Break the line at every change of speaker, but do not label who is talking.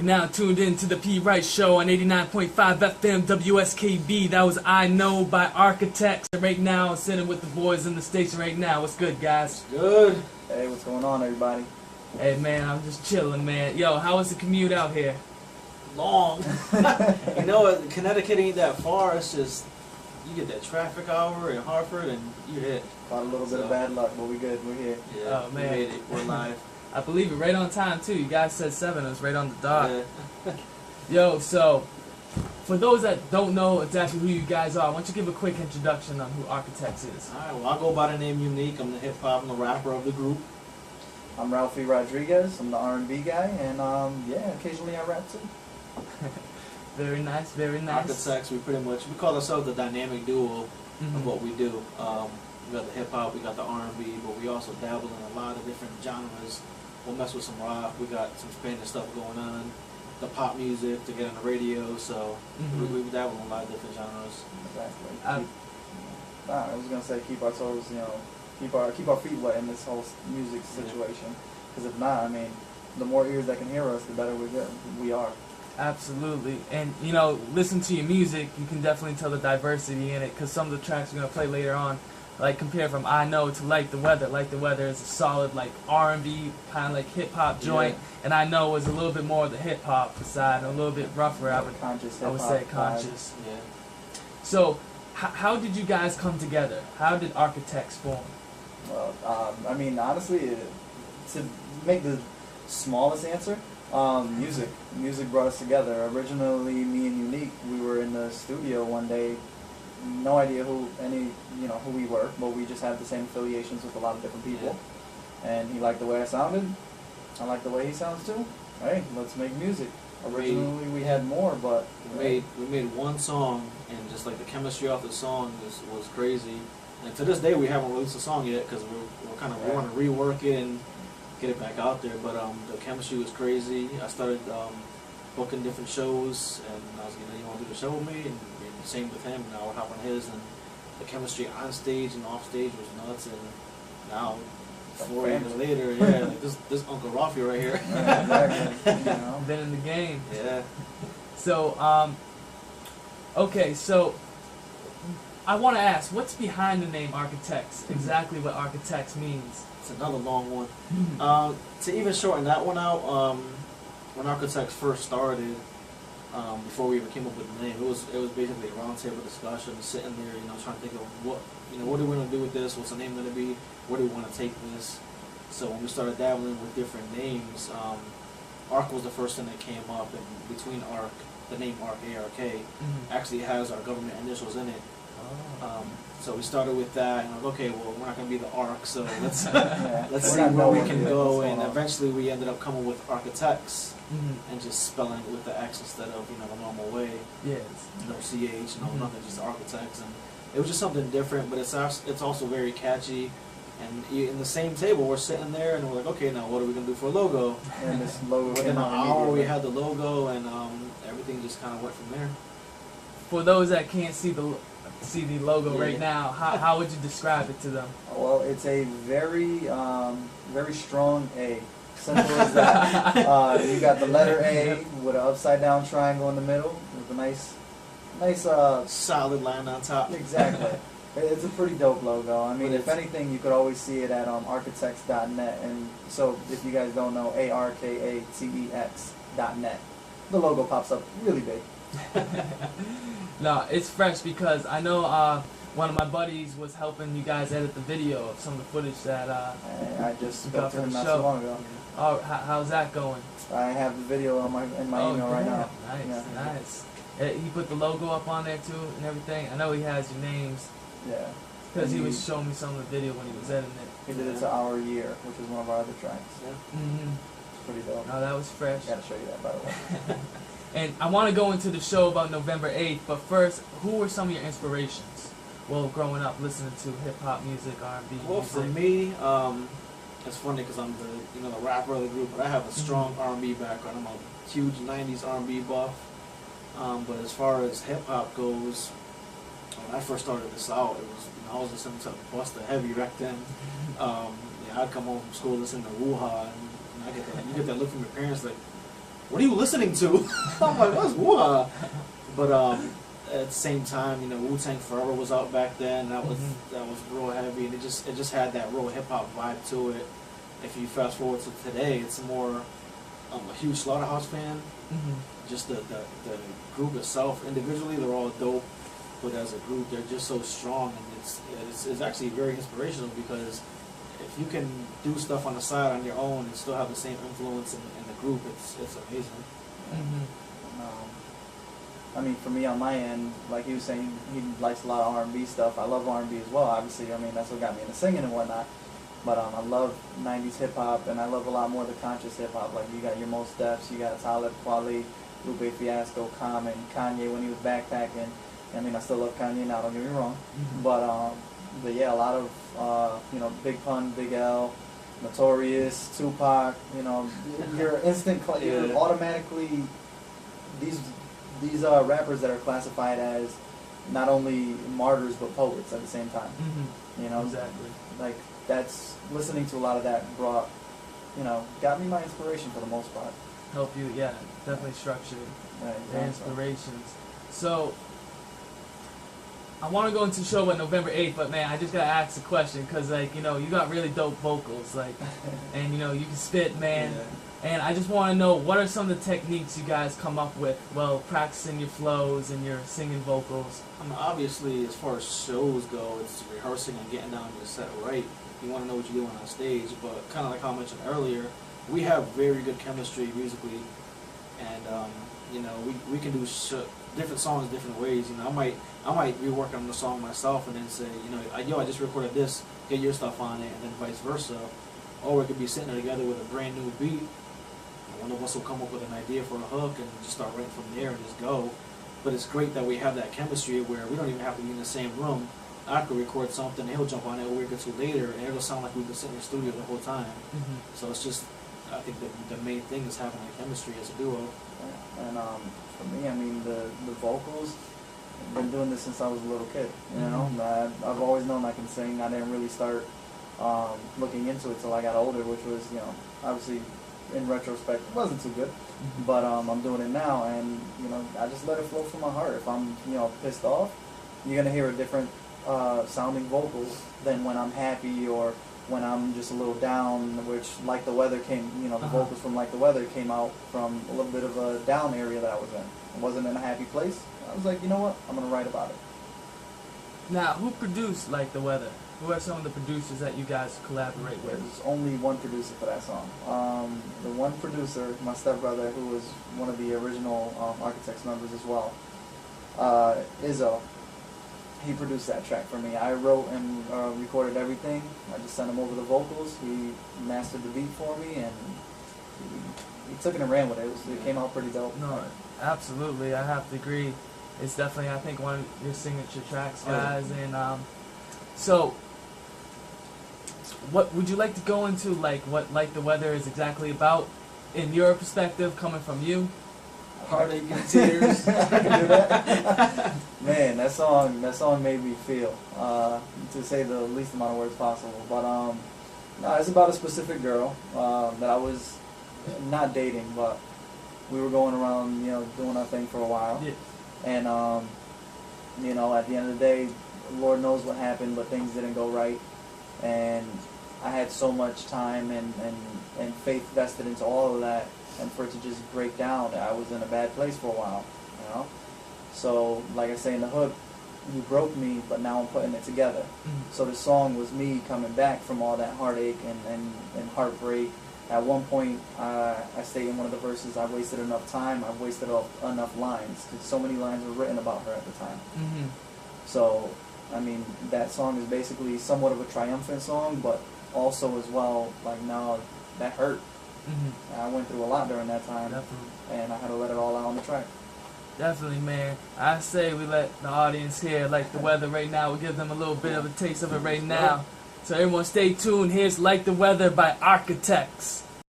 Now tuned in to the P. Wright Show on 89.5 FM WSKB. That was I Know by Arkatex. Right now, I'm sitting with the boys in the station right now. What's good, guys?
Good. Hey, what's going on, everybody?
Hey, man, I'm just chilling, man. Yo, how was the commute out here?
Long. You know what? Connecticut ain't that far. It's just, you get that traffic hour in Hartford and you're hit.
Got a little bit of bad luck, but we good. We're here.
Yeah,
Oh, man.
we made it. We're live.
I believe it, right on time, too. You guys said 7. It was right on the dot.
Yeah.
Yo, so, for those that don't know exactly who you guys are, why don't you give a quick introduction on who Arkatex is?
Alright, well, I go by the name Unique. I'm the hip-hop and the rapper of the group.
I'm Ralfy Rodriguez. I'm the R&B guy, and yeah, occasionally I rap too.
Very nice, very nice.
Arkatex, we call ourselves the dynamic duo of what we do. We got the hip-hop, we got the R&B, but we also dabble in a lot of different genres. We'll mess with some rock, we got some Spanish stuff going on, the pop music to get on the radio, so we dabble in a lot of different genres.
Exactly. I was gonna say keep our toes, keep our feet wet in this whole music situation. Because if not, I mean, the more ears that can hear us, the better we are.
Absolutely. And, listen to your music, you can definitely tell the diversity in it, because some of the tracks we're going to play later on, like compared from I Know to Like the Weather. Like the Weather is a solid, like, R&B, kind of like hip-hop joint, and I Know was a little bit more of the hip-hop side, a little bit rougher, I would say conscious.
Yeah.
So, how did you guys come together? How did Arkatex form?
Well, I mean, honestly, to make the smallest answer, music. Music brought us together. Originally, me and Unique, we were in the studio one day. No idea who we were, but we just had the same affiliations with a lot of different people. Yeah. And he liked the way I sounded. I liked the way he sounds too. Hey, let's make music. Originally, we had more, but
we made one song, and just like the chemistry off the song was crazy. And to this day, we haven't released a song yet because we want to rework it and get it back out there. But the chemistry was crazy. I started booking different shows, and I was you want to do the show with me? And same with him. And I would hop on his, and the chemistry on stage and off stage was nuts. And now, 4 years later, like this Uncle Ralfy right here.
Been in the game.
Yeah.
So, okay, so I want to ask, what's behind the name Arkatex? Exactly what Arkatex means.
It's another long one. To even shorten that one out, when Arkatex first started, before we even came up with the name, it was basically a roundtable discussion, sitting there, trying to think of what are we going to do with this? What's the name going to be? Where do we want to take this? So when we started dabbling with different names, Ark was the first thing that came up, and between Ark, the name Ark, A-R-K, actually has our government initials in it. So we started with that, and okay, well, we're not going to be the Ark, so let's see where we can go, and eventually we ended up coming with Arkatex, and just spelling it with the X instead of the normal way.
Yes.
No CH, nothing, just Arkatex, and it was just something different, but it's also very catchy. And in the same table, we're sitting there, and we're like, okay, now what are we going to do for a logo?
And this logo
within an hour, we had the logo, and everything just kind of went from there.
For those that can't see the logo right now, how would you describe it to them?
Well, it's a very strong A. Simple as that. You got the letter A with an upside down triangle in the middle with a nice
solid line on top.
Exactly. It's a pretty dope logo. I mean, if anything, you could always see it at arkatex.net. And so, if you guys don't know, ARKATEX.net. The logo pops up really big.
No, it's fresh because I know one of my buddies was helping you guys edit the video of some of the footage that
I just spoke to him not so long ago.
Oh, how's that going?
I have the video in my email right now.
Nice. He put the logo up on there too and everything. I know he has your names.
Yeah.
Because he was showing me some of the video when he was editing it.
He did it to Our Year, which is one of our other tracks.
Yeah.
It's pretty dope.
No, that was fresh.
I gotta show you that, by the way.
And I want to go into the show about November 8th, but first, who were some of your inspirations? Well, growing up, listening to hip-hop music, R&B music.
Well, for me, it's funny because I'm the rapper of the group, but I have a strong R&B background. I'm a huge 90s R&B buff. But as far as hip-hop goes, when I first started this out, it was I was listening to Busta Heavy back then. I'd come home from school listening to Woo-Ha, and you get that look from your parents like, what are you listening to? I'm like, what's what? But at the same time, you know, Wu-Tang Forever was out back then. That was real heavy, and it just had that real hip hop vibe to it. If you fast forward to today, it's more. I'm a huge Slaughterhouse fan. Just the group itself, individually, they're all dope, but as a group, they're just so strong, and it's actually very inspirational because if you can do stuff on the side on your own and still have the same influence in the group, it's amazing.
I mean, for me on my end, like he was saying, he likes a lot of R&B stuff. I love R&B as well, obviously. I mean, that's what got me into singing and whatnot. But I love 90s hip-hop, and I love a lot more of the conscious hip-hop. Like, you got your Mos Defs, you got Talib Kweli, Lupe Fiasco, Common, Kanye when he was backpacking. I mean, I still love Kanye now, don't get me wrong. But yeah, a lot of, you know, Big Pun, Big L, Notorious, Tupac, you know, you're you're automatically, these rappers that are classified as not only martyrs but poets at the same time. You know,
Exactly.
like that's listening to a lot of that brought, you know, got me my inspiration for the most part.
Help you, yeah, definitely structured their inspirations. So I want to go into the show on November 8th, but man, I just gotta ask a question because, like, you know, you got really dope vocals, like, and you know, you can spit, man. And I just want to know, what are some of the techniques you guys come up with while practicing your flows and your singing vocals?
I mean, obviously, as far as shows go, it's rehearsing and getting down your set right. You want to know what you're doing on stage, but kind of like how I mentioned earlier, we have very good chemistry musically, and you know, we can do different songs different ways. You know, I might be working on the song myself and then say, you know, yo, I just recorded this, get your stuff on it, and then vice versa. Or we could be sitting there together with a brand new beat. One of us will come up with an idea for a hook and just start right from there and just go. But it's great that we have that chemistry where we don't even have to be in the same room. I could record something, he'll jump on it a week or two later, and it'll sound like we've been sitting in the studio the whole time. So it's just, I think the main thing is having that chemistry as a duo.
And for me, I mean, the vocals, I've been doing this since I was a little kid. You know, I've always known I can sing. I didn't really start looking into it till I got older, which was, you know, obviously in retrospect, it wasn't too good. But I'm doing it now, and you know, I just let it flow from my heart. If I'm, you know, pissed off, you're gonna hear a different sounding vocal than when I'm happy or when I'm just a little down. Which, Like the Weather came, you know, the vocals from Like the Weather came out from a little bit of a down area that I was in. I wasn't in a happy place. I was like, you know what, I'm gonna write about it.
Now, who produced Like the Weather? Who are some of the producers that you guys collaborate with?
There's only one producer for that song. The one producer, my stepbrother, who was one of the original Arkatex members as well, Izzo, he produced that track for me. I wrote and recorded everything. I just sent him over the vocals. He mastered the beat for me, and he took it and ran with it. It came out pretty dope.
No, absolutely. I have to agree. It's definitely, I think, one of your signature tracks, guys. And so, what would you like to go into, like what Like the Weather is exactly about, in your perspective, coming from you?
Heartache and tears.
I can do that. Man, that song made me feel, to say the least amount of words possible. But no, it's about a specific girl that I was not dating, but we were going around, you know, doing our thing for a while.
Yeah.
And you know, at the end of the day, Lord knows what happened, but things didn't go right. And I had so much time and faith vested into all of that, and for it to just break down, I was in a bad place for a while, you know? So, like I say in the hook, you broke me, but now I'm putting it together. So the song was me coming back from all that heartache and heartbreak. At one point, I state in one of the verses, I wasted enough time, I've wasted enough lines, because so many lines were written about her at the time. So, I mean, that song is basically somewhat of a triumphant song, but also as well, like, now that hurt. I went through a lot during that time, and I had to let it all out on the track.
Definitely, man. I say we let the audience hear Like the Weather right now. We'll give them a little bit of a taste of it right now. So everyone stay tuned. Here's Like the Weather by Arkatex.